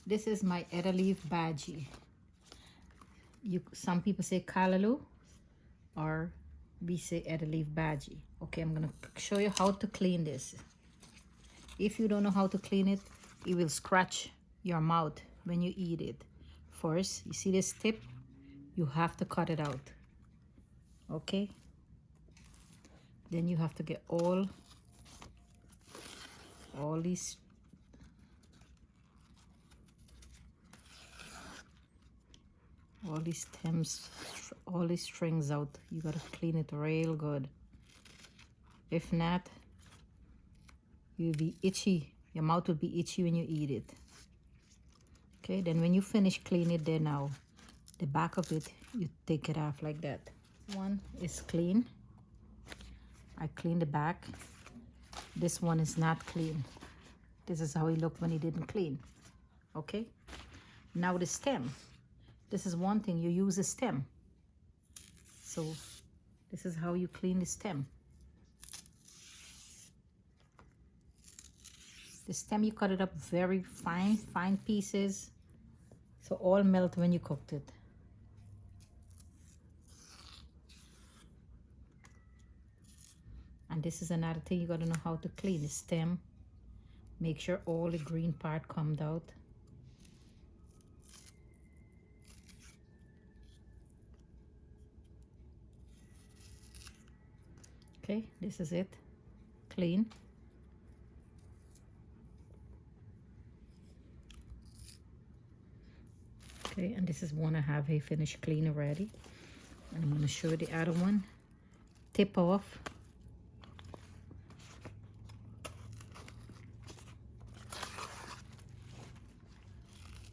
This is my eddo leaf bhaji. Some people say callaloo, or we say eddo leaf bhaji. Okay, I'm gonna show you how to clean this. If you don't know how to clean it, it will scratch your mouth when you eat it. First, you see this tip? You have to cut it out. Okay? Then you have to get all these stems, all these strings out. You gotta clean it real good. If not, you'll be itchy. Your mouth will be itchy when you eat it. Okay, then when you finish cleaning it, then now the back of it, you take it off like that. One is clean. I clean the back. This one is not clean. This is how it looked when it didn't clean. Okay, now the stem. This is one thing, you use a stem. So this is how you clean the stem. The stem, you cut it up very fine pieces, so all melt when you cooked it. And this is another thing you gotta know how to clean the stem. Make sure all the green part comes out. Okay, this is it, clean. Okay, and this is one I have here finished clean already. And I'm gonna show you the other one. Tip off.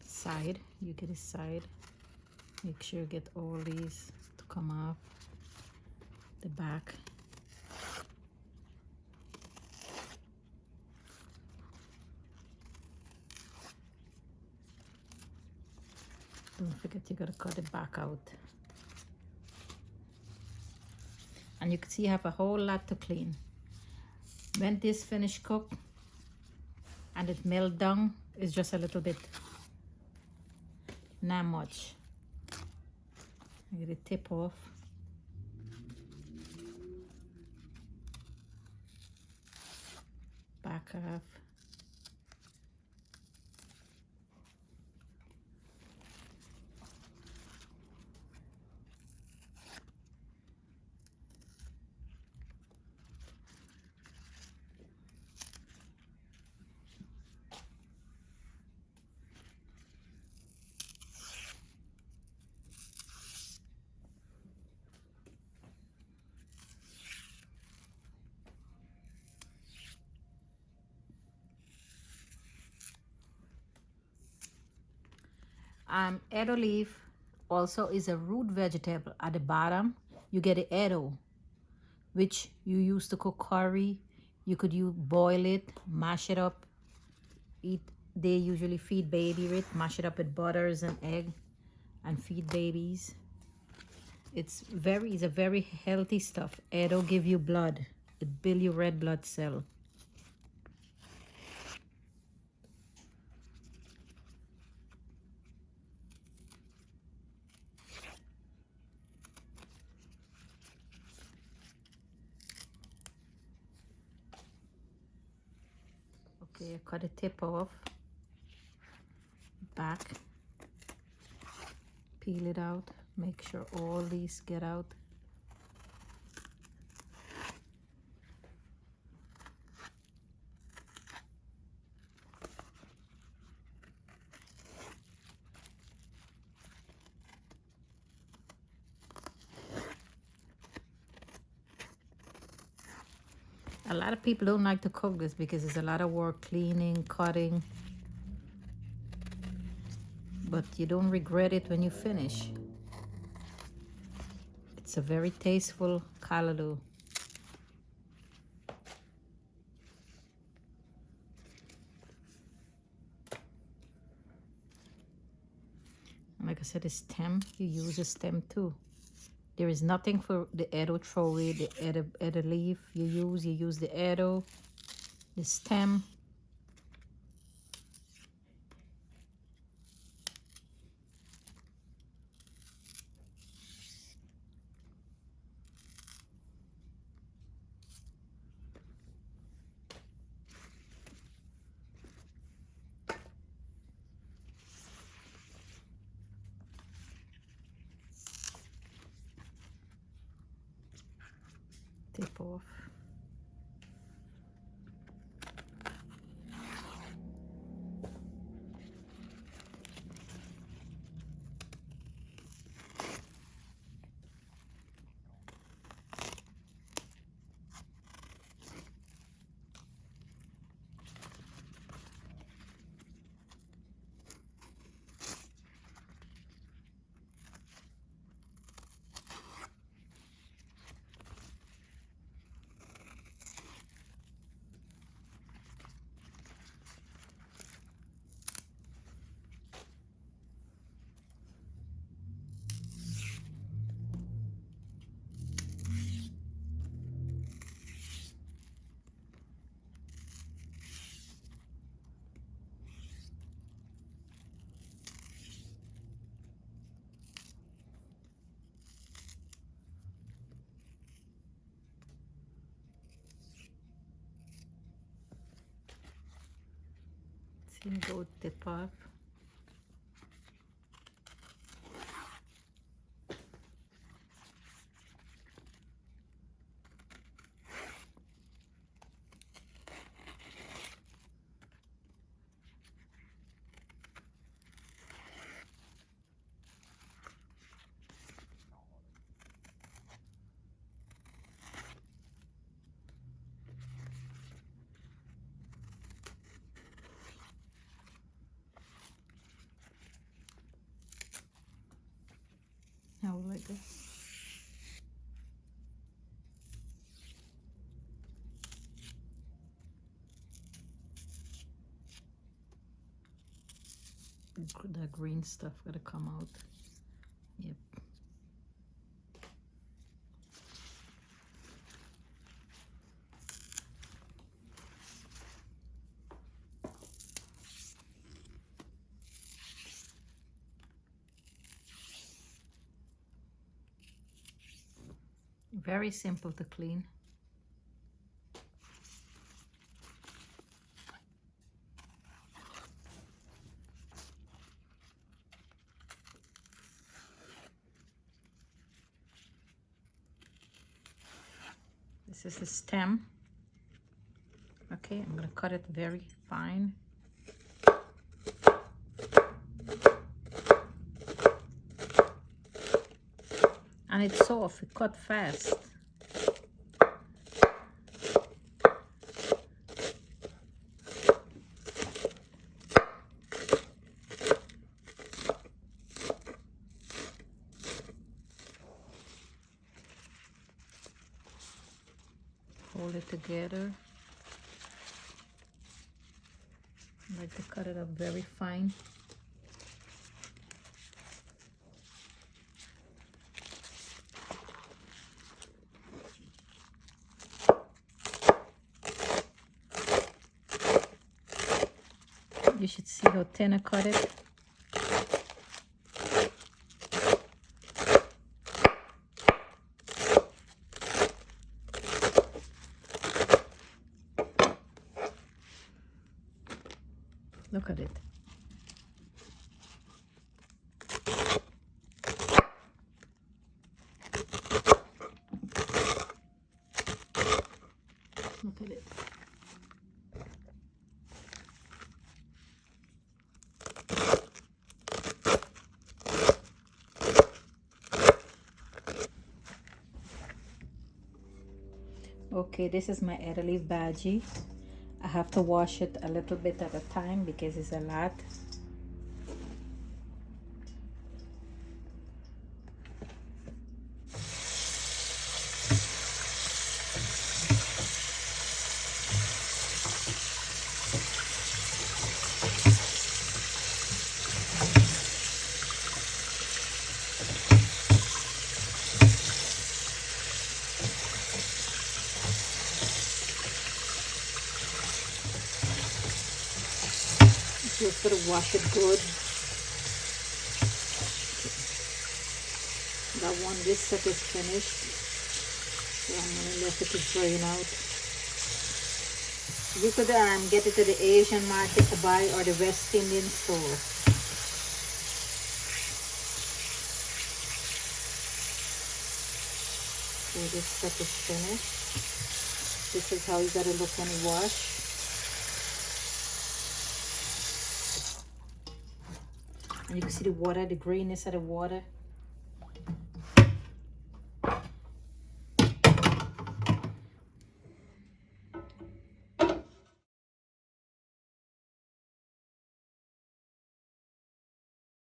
Side, you get a side. Make sure you get all these to come off. The back. Don't forget you gotta cut it back out. And you can see you have a whole lot to clean. When this finished cooked and it melt down, it's just a little bit, not much. I get the tip off. Back off. Eddo leaf also is a root vegetable. At the bottom, you get the eddo, which you use to cook curry. You could boil it, mash it up, eat. They usually feed baby with, mash it up with butters and egg, and feed babies. It's a very healthy stuff. Eddo give you blood. It build your red blood cell. Okay, I cut the tip off. Back. Peel it out. Make sure all these get out. A lot of people don't like to cook this because it's a lot of work, cleaning, cutting. But you don't regret it when you finish. It's a very tasteful callaloo. Like I said, the stem, you use a stem too. There is nothing for the eddo throw away, the eddo leaf you use the eddo, the stem. off. See, go tip off. Now like this. The green stuff gotta come out. Yep. Very simple to clean. This is the stem. Okay, I'm gonna cut it very fine. And it's soft, it cut fast. Hold it together. I like to cut it up very fine. You should see how thin I cut it. Look at it. Look at it. Okay, this is my eddo leaf bhaji. I have to wash it a little bit at a time because it's a lot. Just gotta wash it good. That one, this set is finished, so I'm gonna let it drain out. You could get it at the Asian market to buy or the West Indian store. So this step is finished. This is how you gotta look when you wash. And you can see the water, the greenness of the water.